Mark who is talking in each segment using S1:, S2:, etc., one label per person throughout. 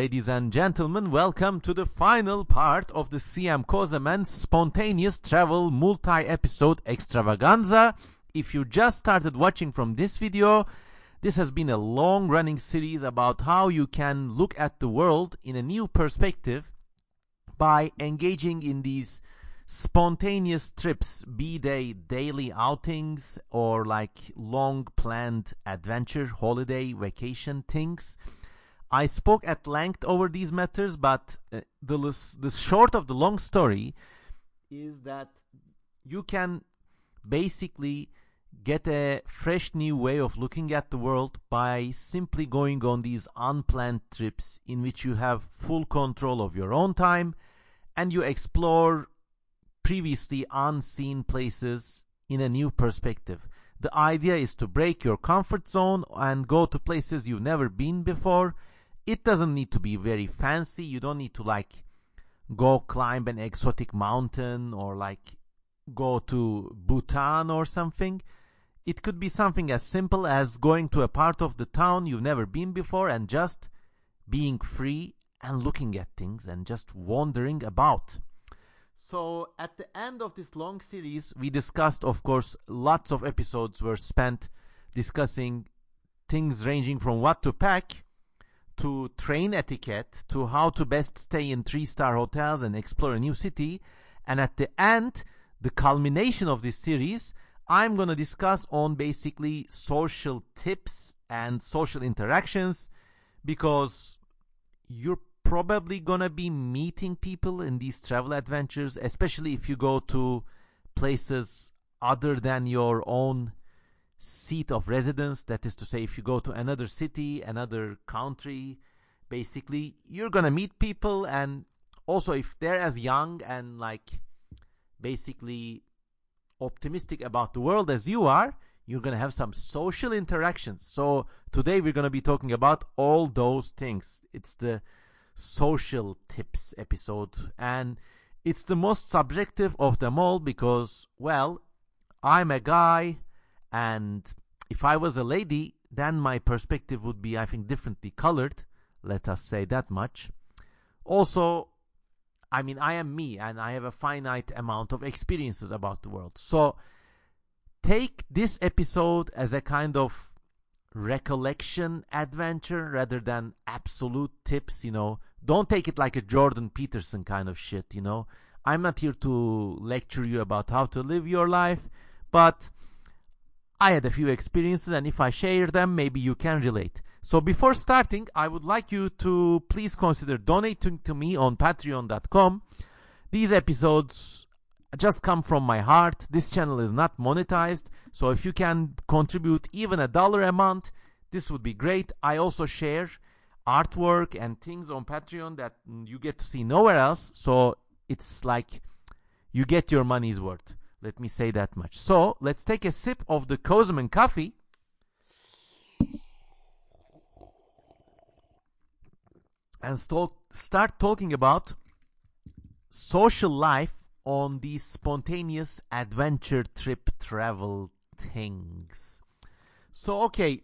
S1: ladies and gentlemen, welcome to the final part of the CM Kozemen Spontaneous Travel Multi-Episode Extravaganza. If you just started watching from this video, this has been a long-running series about how you can look at the world in a new perspective by engaging in these spontaneous trips, be they daily outings or like long-planned adventure, holiday, vacation things. I spoke at length over these matters, but the short of the long story is that you can basically get a fresh new way of looking at the world by simply going on these unplanned trips in which you have full control of your own time and you explore previously unseen places in a new perspective. The idea is to break your comfort zone and go to places you've never been before. It doesn't need to be very fancy. You don't need to like go climb an exotic mountain or like go to Bhutan or something. It could be something as simple as going to a part of the town you've never been before and just being free and looking at things and just wandering about. So at the end of this long series, we discussed, of course, lots of episodes were spent discussing things ranging from what to pack to train etiquette, to how to best stay in 3-star hotels and explore a new city. And at the end, the culmination of this series, I'm going to discuss on basically social tips and social interactions, because you're probably going to be meeting people in these travel adventures, especially if you go to places other than your own seat of residence. That is to say, if you go to another city, another country, basically you're gonna meet people. And also if they're as young and like basically optimistic about the world as you are, you're gonna have some social interactions. So today we're gonna be talking about all those things. It's the social tips episode, and it's the most subjective of them all because, well, I'm a guy, and if I was a lady, then my perspective would be, I think, differently colored. Let us say that much. Also, I mean, I am me, and I have a finite amount of experiences about the world. So take this episode as a kind of recollection adventure rather than absolute tips, Don't take it like a Jordan Peterson kind of shit, I'm not here to lecture you about how to live your life, but I had a few experiences, and if I share them, maybe you can relate. So before starting, I would like you to please consider donating to me on patreon.com. These episodes just come from my heart. This channel is not monetized, so if you can contribute even $1 a month, this would be great. I also share artwork and things on Patreon that you get to see nowhere else, so it's like you get your money's worth. Let me say that much. So let's take a sip of the Kozemen coffee and start talking about social life on these spontaneous adventure trip travel things. So, okay,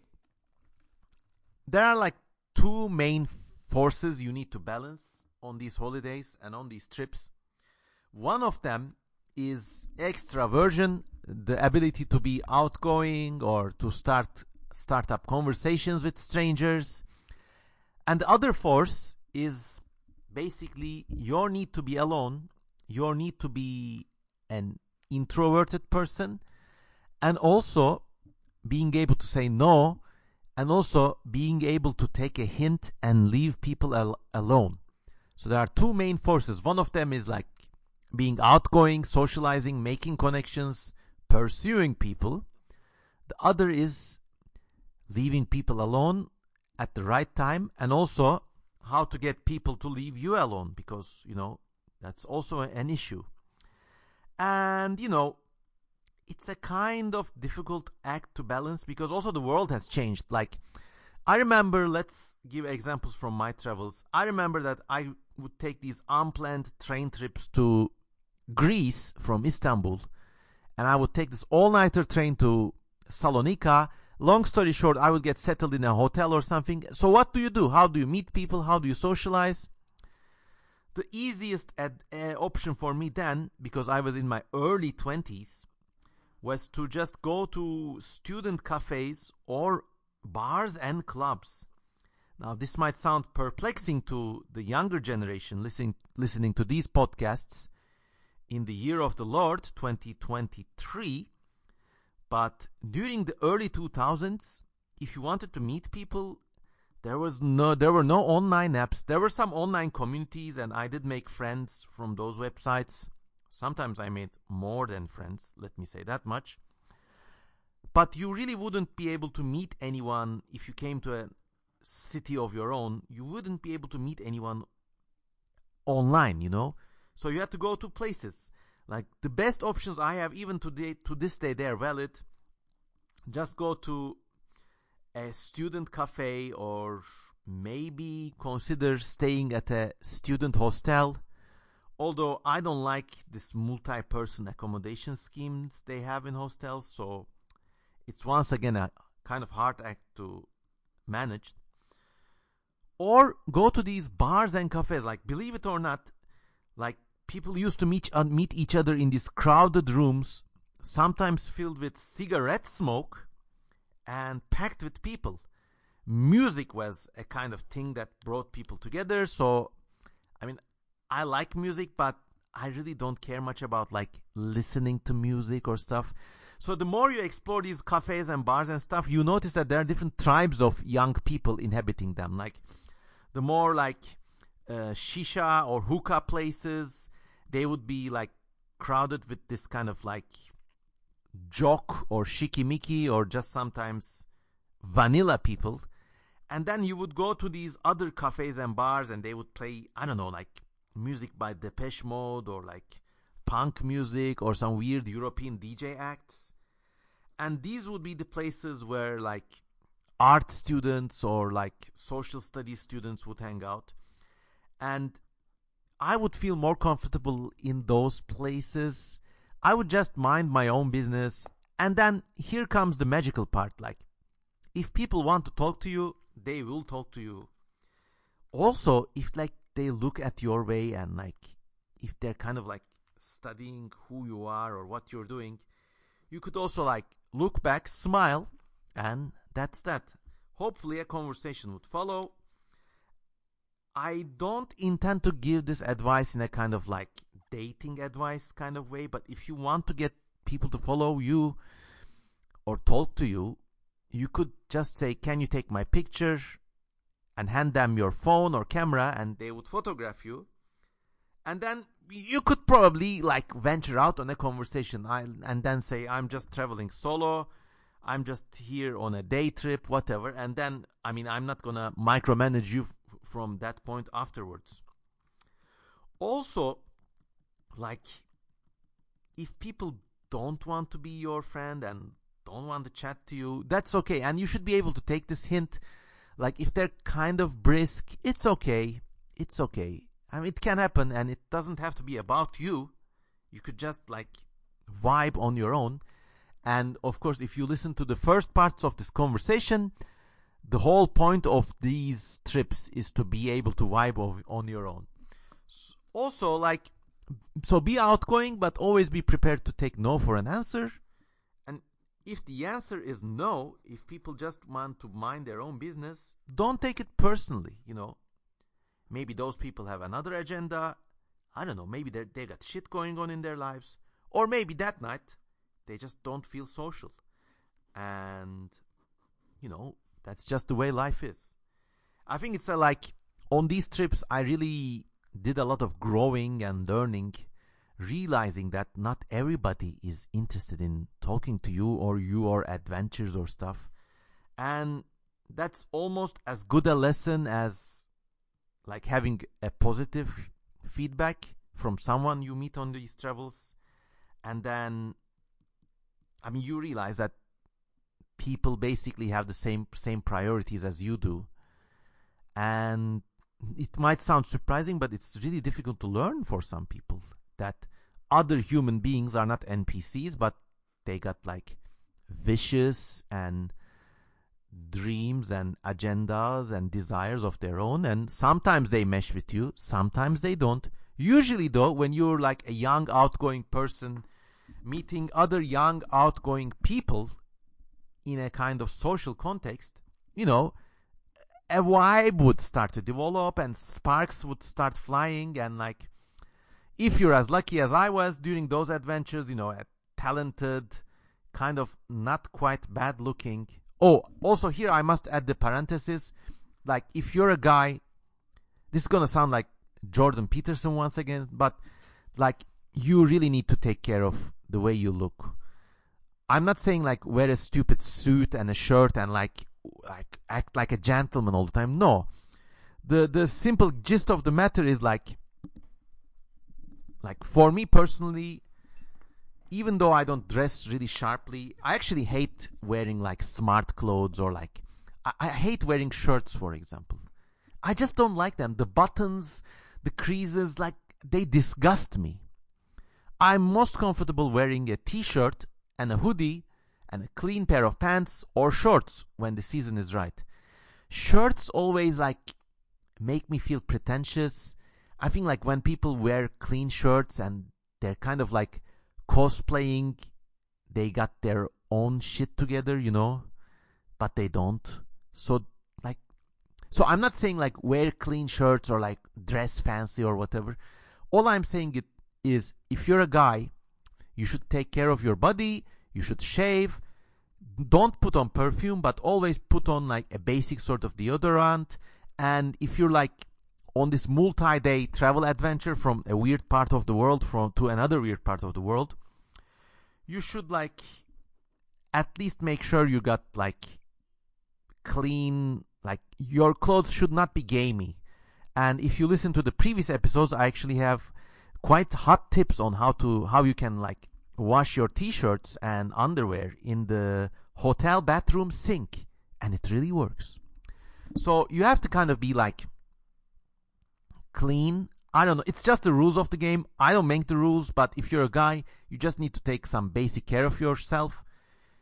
S1: there are like two main forces you need to balance on these holidays and on these trips. One of them is extraversion, the ability to be outgoing or to start up conversations with strangers. And the other force is basically your need to be alone, your need to be an introverted person, and also being able to say no, and also being able to take a hint and leave people alone. So there are two main forces. One of them is like being outgoing, socializing, making connections, pursuing people. The other is leaving people alone at the right time, and also how to get people to leave you alone, because, that's also an issue. And, it's a kind of difficult act to balance because also the world has changed. Like, I remember, let's give examples from my travels. I remember that I would take these unplanned train trips to Greece from Istanbul, and I would take this all-nighter train to Salonika, Long story short, I would get settled in a hotel or something. So what do you do? How do you meet people? How do you socialize? The easiest option for me then, because I was in my early 20s, was to just go to student cafes or bars and clubs. Now, this might sound perplexing to the younger generation listening to these podcasts in the year of the Lord, 2023. But during the early 2000s, if you wanted to meet people, there were no online apps. There were some online communities, and I did make friends from those websites. Sometimes I made more than friends, let me say that much. But you really wouldn't be able to meet anyone if you came to a city of your own. You wouldn't be able to meet anyone online, So you had to go to places. Like the best options I have, even today, to this day, they're valid. Just go to a student cafe, or maybe consider staying at a student hostel. Although I don't like this multi-person accommodation schemes they have in hostels, so it's once again a kind of hard act to manage. Or go to these bars and cafes. Like, believe it or not, like, people used to meet each other in these crowded rooms, sometimes filled with cigarette smoke and packed with people. Music was a kind of thing that brought people together. So, I like music, but I really don't care much about like listening to music or stuff. So the more you explore these cafes and bars and stuff, you notice that there are different tribes of young people inhabiting them. Like the more like shisha or hookah places, they would be like crowded with this kind of like jock or shikimiki or just sometimes vanilla people. And then you would go to these other cafes and bars, and they would play, I don't know, like music by Depeche Mode or like punk music or some weird European DJ acts. And these would be the places where like art students or like social studies students would hang out. And I would feel more comfortable in those places. I would just mind my own business. And then here comes the magical part. Like, if people want to talk to you, they will talk to you. Also, if like they look at your way, and like if they're kind of like studying who you are or what you're doing, you could also like look back, smile, and that's that. Hopefully a conversation would follow. I don't intend to give this advice in a kind of like dating advice kind of way, but if you want to get people to follow you or talk to you, you could just say, can you take my picture? And hand them your phone or camera, and they would photograph you. And then you could probably like venture out on a conversation and then say, I'm just traveling solo. I'm just here on a day trip, whatever. And then, I'm not going to micromanage you from that point afterwards. Also, like, if people don't want to be your friend and don't want to chat to you, that's okay. And you should be able to take this hint. Like, if they're kind of brisk, it's okay. It's okay. It can happen, and it doesn't have to be about you. You could just, like, vibe on your own. And, of course, if you listen to the first parts of this conversation, the whole point of these trips is to be able to vibe on your own. Also, like, so be outgoing, but always be prepared to take no for an answer. If the answer is no, if people just want to mind their own business, don't take it personally, Maybe those people have another agenda. I don't know, maybe they got shit going on in their lives. Or maybe that night, they just don't feel social. And, that's just the way life is. I think it's like, on these trips, I really did a lot of growing and learning, realizing that not everybody is interested in talking to you or your adventures or stuff. And that's almost as good a lesson as like having a positive feedback from someone you meet on these travels. And then, you realize that people basically have the same priorities as you do. And it might sound surprising, but it's really difficult to learn for some people that other human beings are not NPCs, but they got like vicious and dreams and agendas and desires of their own, and sometimes they mesh with you, sometimes they don't. Usually though, when you're like a young outgoing person meeting other young outgoing people in a kind of social context, you know, a vibe would start to develop and sparks would start flying. And like, if you're as lucky as I was during those adventures, you know, a talented, kind of not quite bad looking. Oh, also here I must add the parenthesis, like if you're a guy, this is gonna sound like Jordan Peterson once again, but like you really need to take care of the way you look. I'm not saying like wear a stupid suit and a shirt and like act like a gentleman all the time. No, the simple gist of the matter is like for me personally, even though I don't dress really sharply, I actually hate wearing like smart clothes, or like I hate wearing shirts, for example. I just don't like them. The buttons, the creases, like they disgust me. I'm most comfortable wearing a t-shirt and a hoodie and a clean pair of pants or shorts when the season is right. Shirts always like make me feel pretentious. I think like when people wear clean shirts and they're kind of like cosplaying, they got their own shit together, you know, but they don't. So I'm not saying like wear clean shirts or like dress fancy or whatever. All I'm saying is if you're a guy, you should take care of your body, you should shave, don't put on perfume, but always put on like a basic sort of deodorant. And if you're like on this multi-day travel adventure from a weird part of the world to another weird part of the world, you should like at least make sure you got like clean, like your clothes should not be gamey. And if you listen to the previous episodes, I actually have quite hot tips on how you can like wash your t-shirts and underwear in the hotel bathroom sink, and it really works. So you have to kind of be like clean. I don't know, it's just the rules of the game. I don't make the rules, but if you're a guy, you just need to take some basic care of yourself.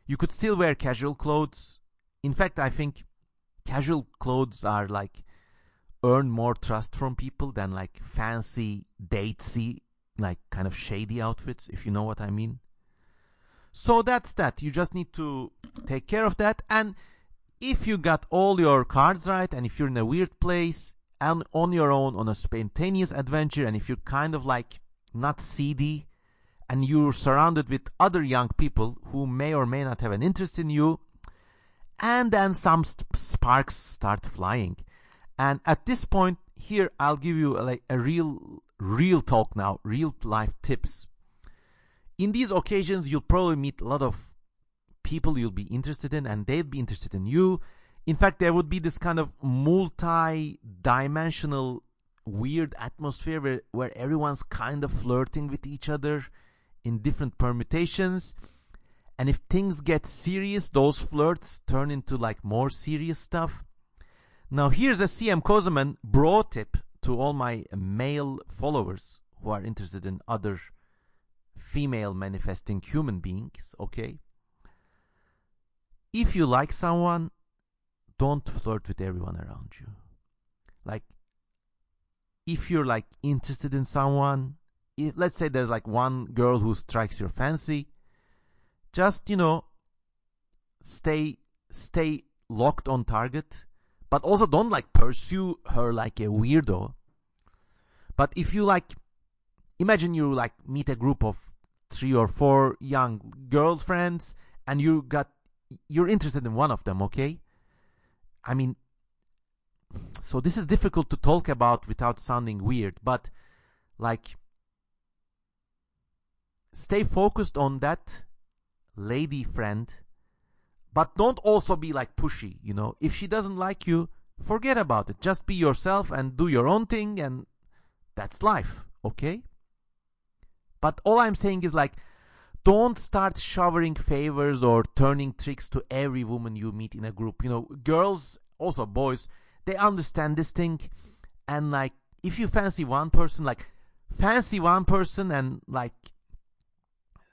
S1: You could still wear casual clothes. In fact, I think casual clothes are like earn more trust from people than like fancy, datesy, like kind of shady outfits, if you know what I mean. So that's that. You just need to take care of that. And if you got all your cards right, and if you're in a weird place and on your own on a spontaneous adventure, and if you're kind of like not seedy and you're surrounded with other young people who may or may not have an interest in you, and then some sparks start flying. And at this point here, I'll give you like a real talk now, real life tips. In these occasions, you'll probably meet a lot of people you'll be interested in, and they'll be interested in you. In fact, there would be this kind of multi-dimensional weird atmosphere where everyone's kind of flirting with each other in different permutations. And if things get serious, those flirts turn into like more serious stuff. Now here's a CM Kozeman bro tip to all my male followers who are interested in other female manifesting human beings, okay? If you like someone, don't flirt with everyone around you. Like, if you're like interested in someone, let's say there's like one girl who strikes your fancy, just, you know, stay locked on target, but also don't like pursue her like a weirdo. But if you like, imagine you like meet a group of 3 or 4 young girlfriends and you're interested in one of them, okay? I mean, so this is difficult to talk about without sounding weird, but like stay focused on that lady friend, but don't also be like pushy, you know? If she doesn't like you, forget about it. Just be yourself and do your own thing, and that's life, okay? But all I'm saying is like, don't start showering favors or turning tricks to every woman you meet in a group. You know, girls, also boys, they understand this thing. And like, if you fancy one person, like fancy one person and like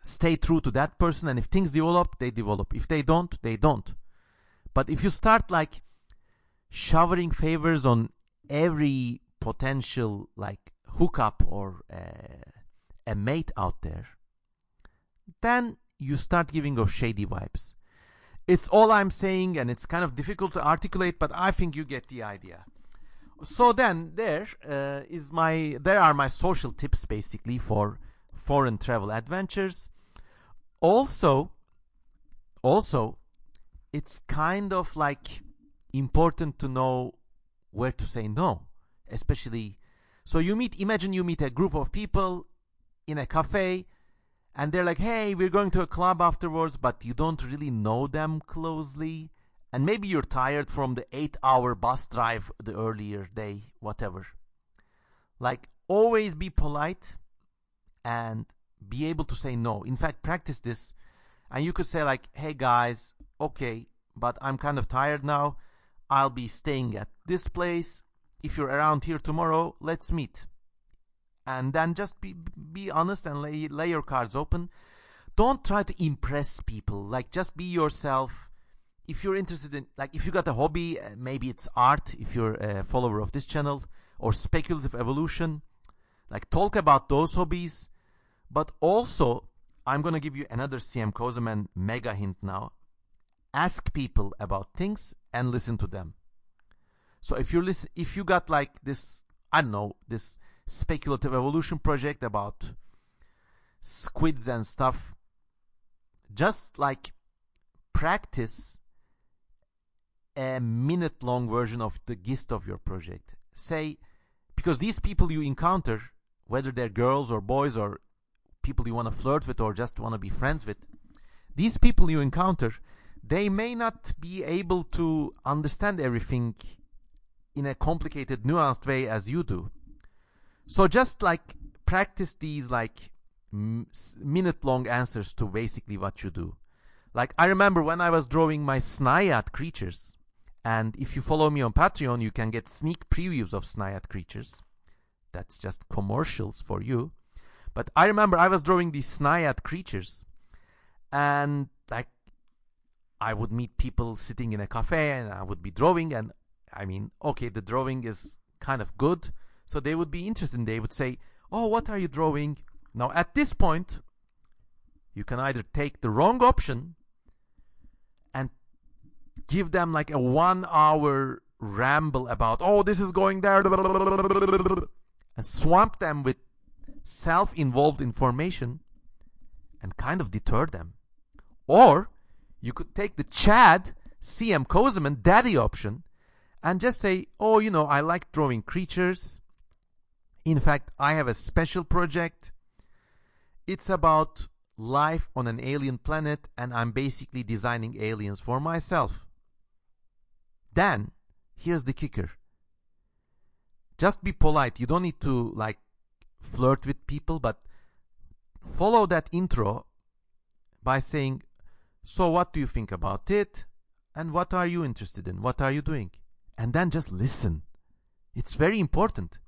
S1: stay true to that person. And if things develop, they develop. If they don't, they don't. But if you start like showering favors on every potential like hookup or a mate out there, then you start giving off shady vibes. It's all I'm saying, and it's kind of difficult to articulate, but I think you get the idea. So then there are my social tips basically for foreign travel adventures. Also, it's kind of like important to know where to say no, especially. So imagine you meet a group of people in a cafe, and they're like, hey, we're going to a club afterwards, but you don't really know them closely. And maybe you're tired from the 8-hour bus drive the earlier day, whatever. Like, always be polite and be able to say no. In fact, practice this. And you could say like, hey guys, okay, but I'm kind of tired now. I'll be staying at this place. If you're around here tomorrow, let's meet. And then just be honest and lay your cards open. Don't try to impress people. Like, just be yourself. If you're interested in, like, if you got a hobby, maybe it's art, if you're a follower of this channel, or speculative evolution, like, talk about those hobbies. But also, I'm going to give you another CM Kozeman mega hint now. Ask people about things and listen to them. So if you got like this, I don't know, this speculative evolution project about squids and stuff, just like practice a minute-long version of the gist of your project. Say, because these people you encounter, whether they're girls or boys or people you want to flirt with or just want to be friends with, these people you encounter, they may not be able to understand everything in a complicated, nuanced way as you do. So just like practice these like minute-long answers to basically what you do. Like, I remember when I was drawing my Snaiad creatures, and if you follow me on Patreon, you can get sneak previews of Snaiad creatures. That's just commercials for you. But I remember I was drawing these Snaiad creatures, and like, I would meet people sitting in a cafe, and I would be drawing, and I mean, okay, the drawing is kind of good, so they would be interested. They would say, oh, what are you drawing? Now, at this point, you can either take the wrong option and give them like a 1-hour ramble about, oh, this is going there, and swamp them with self-involved information and kind of deter them. Or you could take the Chad CM Kozeman daddy option and just say, oh, you know, I like drawing creatures. In fact, I have a special project. It's about life on an alien planet, and I'm basically designing aliens for myself. Then, here's the kicker. Just be polite. You don't need to, like, flirt with people, but follow that intro by saying, so what do you think about it? And what are you interested in? What are you doing? And then just listen. It's very important.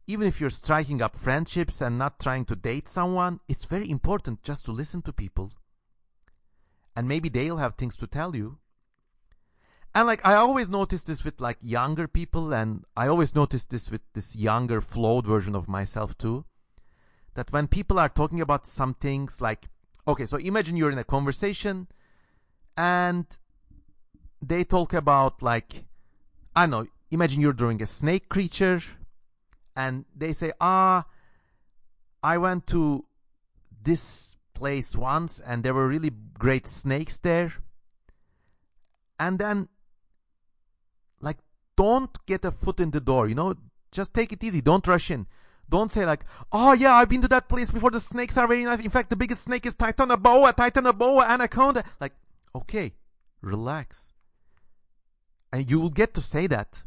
S1: Even if you're striking up friendships and not trying to date someone, it's very important just to listen to people. And maybe they'll have things to tell you. And like, I always notice this with like younger people, and I always notice this with this younger flawed version of myself too. That when people are talking about some things like, okay, so imagine you're in a conversation and they talk about like, I don't know, imagine you're drawing a snake creature and they say, I went to this place once and there were really great snakes there. And then, like, don't get a foot in the door, you know, just take it easy. Don't rush in. Don't say like, oh yeah, I've been to that place before. The snakes are very nice. In fact, the biggest snake is Titanoboa, anaconda. Like, okay, relax. And you will get to say that.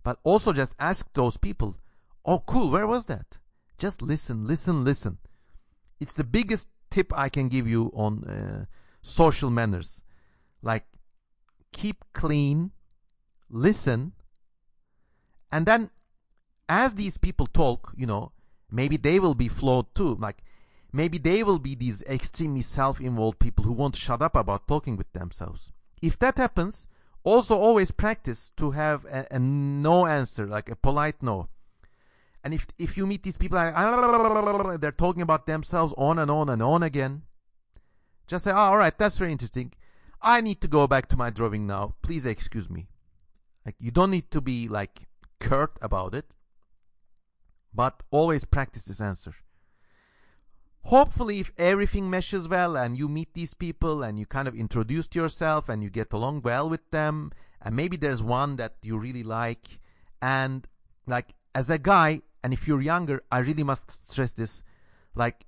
S1: But also just ask those people, oh cool, where was that? Just listen. It's the biggest tip I can give you on social manners. Like, keep clean, listen, and then as these people talk, you know, maybe they will be flawed too. Like, maybe they will be these extremely self-involved people who won't shut up about talking with themselves. if that happens, also always practice to have a no answer, like a polite no. And if you meet these people, they're talking about themselves on and on and on again, just say, oh, all right, that's very interesting. I need to go back to my drawing now. Please excuse me. Like, you don't need to be like curt about it, but always practice this answer. Hopefully, if everything meshes well and you meet these people and you kind of introduced yourself and you get along well with them, and maybe there's one that you really like, and like as a guy, and if you're younger, I really must stress this, like,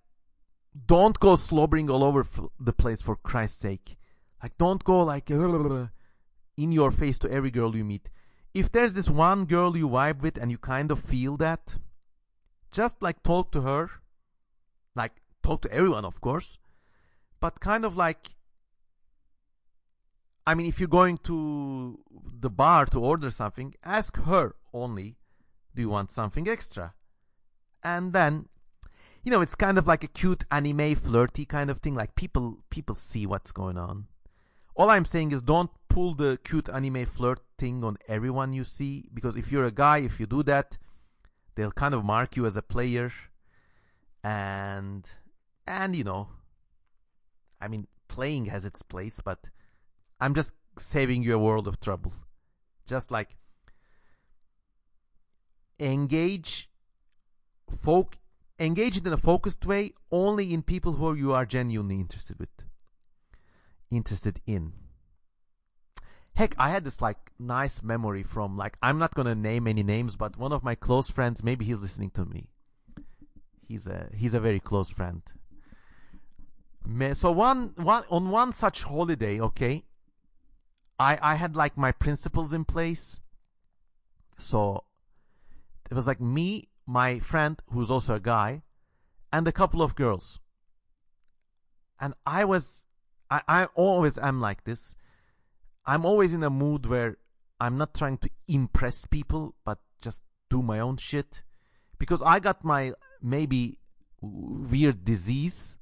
S1: don't go slobbering all over the place, for Christ's sake. Like, don't go like in your face to every girl you meet. If there's this one girl you vibe with and you kind of feel that, just like talk to her. Like, talk to everyone, of course, but kind of like, I mean, if you're going to the bar to order something, ask her only, do you want something extra? And then, you know, it's kind of like a cute anime flirty kind of thing. Like, people see what's going on. All I'm saying is, don't pull the cute anime flirt thing on everyone you see, because if you're a guy, if you do that, they'll kind of mark you as a player. And you know, I mean, playing has its place, but I'm just saving you a world of trouble. Just like, engage it in a focused way, only in people who you are genuinely interested in. Heck, I had this like nice memory from, like, I'm not gonna name any names, but one of my close friends, maybe he's listening to me. He's a very close friend. So on one such holiday, okay, I had like my principles in place. So it was like me, my friend, who's also a guy, and a couple of girls. And I always am like this. I'm always in a mood where I'm not trying to impress people, but just do my own shit. Because I got my maybe weird disease,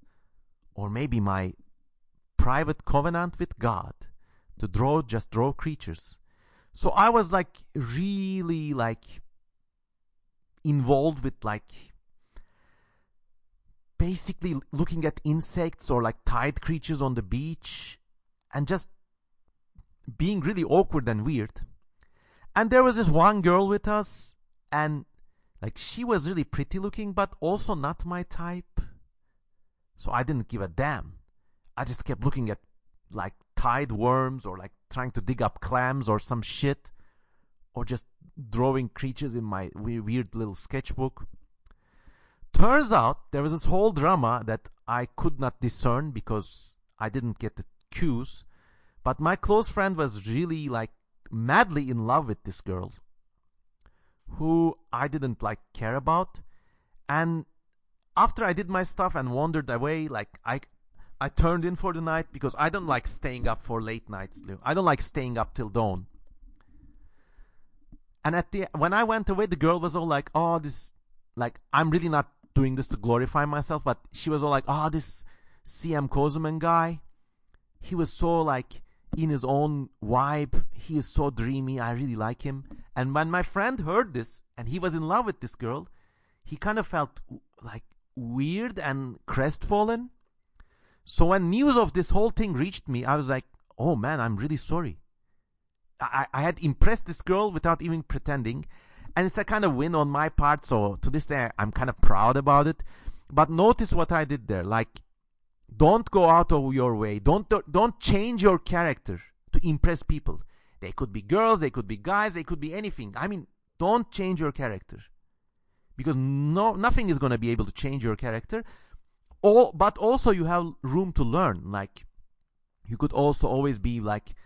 S1: or maybe my private covenant with God to just draw creatures. So I was like really like involved with like basically looking at insects or like tide creatures on the beach and just being really awkward and weird. And there was this one girl with us, and like, she was really pretty looking, but also not my type. So I didn't give a damn. I just kept looking at like tide worms, or like trying to dig up clams or some shit, or just drawing creatures in my weird little sketchbook. Turns out there was this whole drama that I could not discern because I didn't get the cues. But my close friend was really like madly in love with this girl, who I didn't like care about. And after I did my stuff and wandered away, like I turned in for the night, because I don't like staying up for late nights. I don't like staying up till dawn. And when I went away, the girl was all like, oh, this, like, I'm really not doing this to glorify myself, but she was all like, oh, this CM Kozeman guy, he was so like in his own vibe. He is so dreamy. I really like him. And when my friend heard this and he was in love with this girl, he kind of felt like weird and crestfallen. So when news of this whole thing reached me, I was like, oh man, I'm really sorry. I had impressed this girl without even pretending. And it's a kind of win on my part. So to this day, I'm kind of proud about it. But notice what I did there. Like, don't go out of your way. Don't change your character to impress people. They could be girls, they could be guys, they could be anything. I mean, don't change your character, because nothing is going to be able to change your character. But also you have room to learn. Like, you could also always be like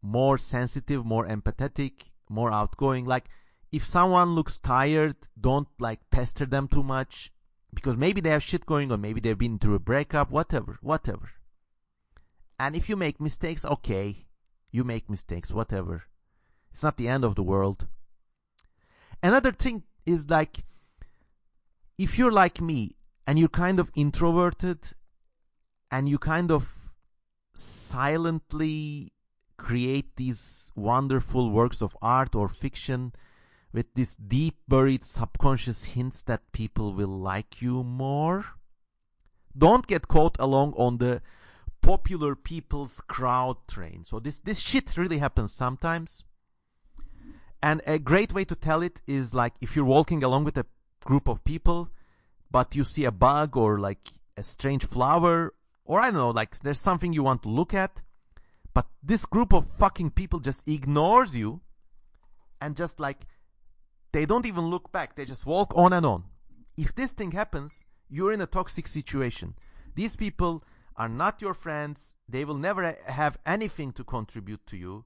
S1: more sensitive, more empathetic, more outgoing. Like, if someone looks tired, don't like pester them too much, because maybe they have shit going on, maybe they've been through a breakup, whatever. And if you make mistakes, okay, you make mistakes, whatever. It's not the end of the world. Another thing is, like, if you're like me and you're kind of introverted and you kind of silently create these wonderful works of art or fiction with these deep buried subconscious hints that people will like you more. Don't get caught along on the popular people's crowd train. So this shit really happens sometimes. And a great way to tell it is like if you're walking along with a group of people, but you see a bug or like a strange flower, or I don't know, like there's something you want to look at, but this group of fucking people just ignores you and just like, they don't even look back. They just walk on and on. If this thing happens, you're in a toxic situation. These people are not your friends. They will never have anything to contribute to you.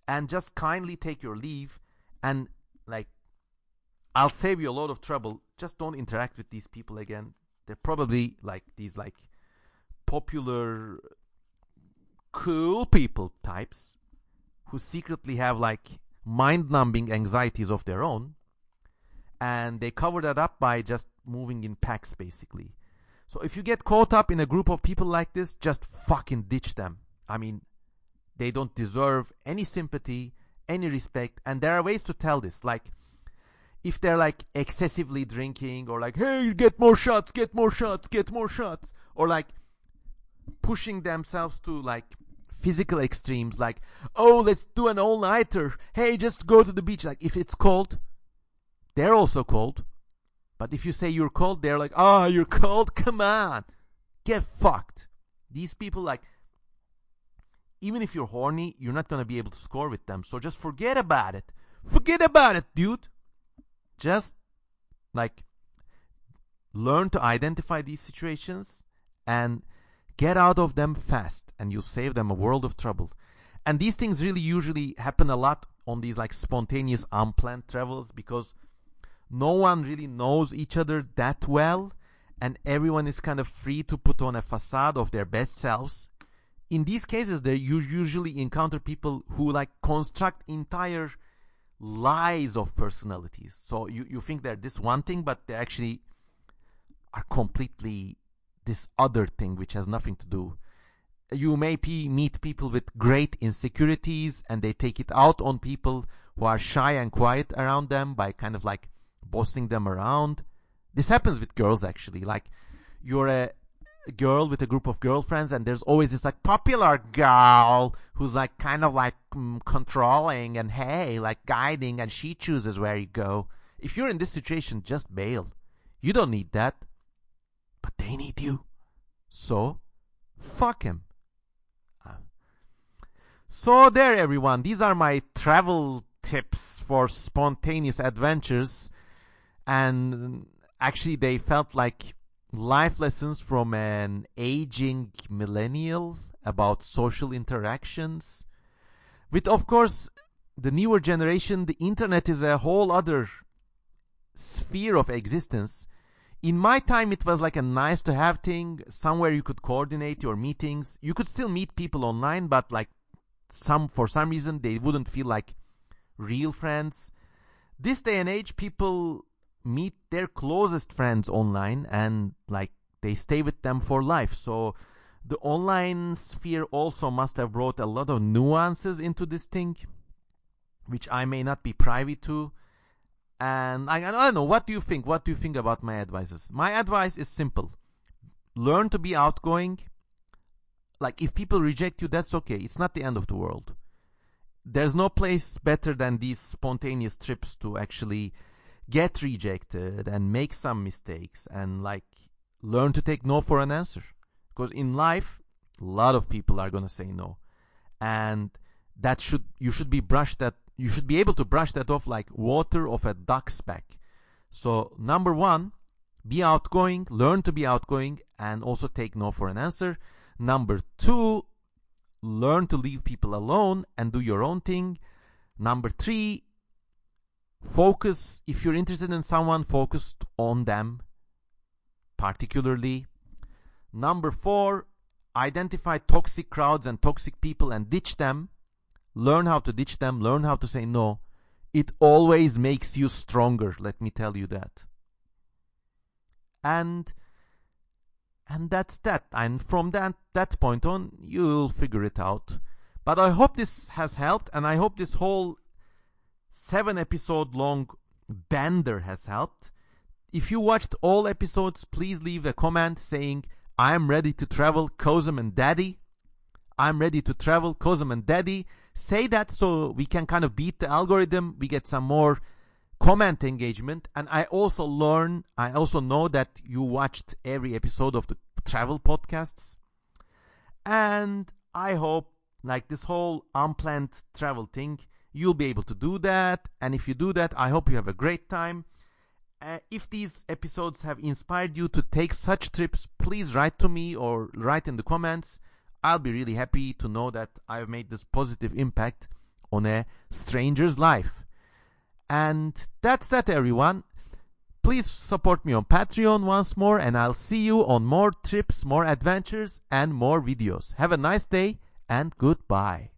S1: And just kindly take your leave. And like, I'll save you a lot of trouble. Just don't interact with these people again. They're probably like these like popular cool people types who secretly have like mind-numbing anxieties of their own, and they cover that up by just moving in packs basically. So if you get caught up in a group of people like this, just fucking ditch them. I mean, they don't deserve any sympathy, any respect, and there are ways to tell this. Like if they're like excessively drinking, or like, hey, get more shots, get more shots, get more shots, or like pushing themselves to like physical extremes, like, oh, let's do an all-nighter, hey, just go to the beach. Like if it's cold, they're also cold. But if you say you're cold, they're like, oh, you're cold, come on, get fucked. These people, like, even if you're horny, you're not gonna be able to score with them. So just forget about it. Forget about it, dude. Just like learn to identify these situations and get out of them fast, and you'll save them a world of trouble. And these things really usually happen a lot on these like spontaneous unplanned travels, because no one really knows each other that well, and everyone is kind of free to put on a facade of their best selves. In these cases, they usually encounter people who like construct entire lies of personalities. So you think they're this one thing, but they actually are completely this other thing which has nothing to do. You may meet people with great insecurities, and they take it out on people who are shy and quiet around them by kind of like bossing them around. This happens with girls actually. Like you're a girl with a group of girlfriends, and there's always this like popular girl who's like kind of like controlling and hey, like guiding, and she chooses where you go. If you're in this situation, just bail. You don't need that. But they need you. So, fuck him. So there, everyone. These are my travel tips for spontaneous adventures. And actually, they felt like life lessons from an aging millennial about social interactions. With, of course, the newer generation, the internet is a whole other sphere of existence. In my time, it was like a nice to have thing, somewhere you could coordinate your meetings. You could still meet people online, but like for some reason, they wouldn't feel like real friends. This day and age, people meet their closest friends online, and like they stay with them for life. So the online sphere also must have brought a lot of nuances into this thing, which I may not be privy to. And I don't know, what do you think? What do you think about my advices? My advice is simple. Learn to be outgoing. Like, if people reject you, that's okay. It's not the end of the world. There's no place better than these spontaneous trips to actually get rejected and make some mistakes and, like, learn to take no for an answer. Because in life, a lot of people are going to say no. And you should be able to brush that off like water off a duck's back. So number one, be outgoing, learn to be outgoing, and also take no for an answer. Number two, learn to leave people alone and do your own thing. Number three, focus. If you're interested in someone, focus on them particularly. Number four, identify toxic crowds and toxic people and ditch them. Learn how to ditch them. Learn how to say no. It always makes you stronger, let me tell you that. And And that's that. And from that point on, you'll figure it out. But I hope this has helped, and I hope this whole 7-episode long bender has helped. If you watched all episodes, please leave a comment saying, I'm ready to travel, Kozum and Daddy. I'm ready to travel, Kozum and Daddy. Say that so we can kind of beat the algorithm. We get some more comment engagement. And I also know that you watched every episode of the travel podcasts. And I hope, like this whole unplanned travel thing, you'll be able to do that. And if you do that, I hope you have a great time. If these episodes have inspired you to take such trips, please write to me or write in the comments. I'll be really happy to know that I've made this positive impact on a stranger's life. And that's that, everyone. Please support me on Patreon once more, and I'll see you on more trips, more adventures, and more videos. Have a nice day, and goodbye.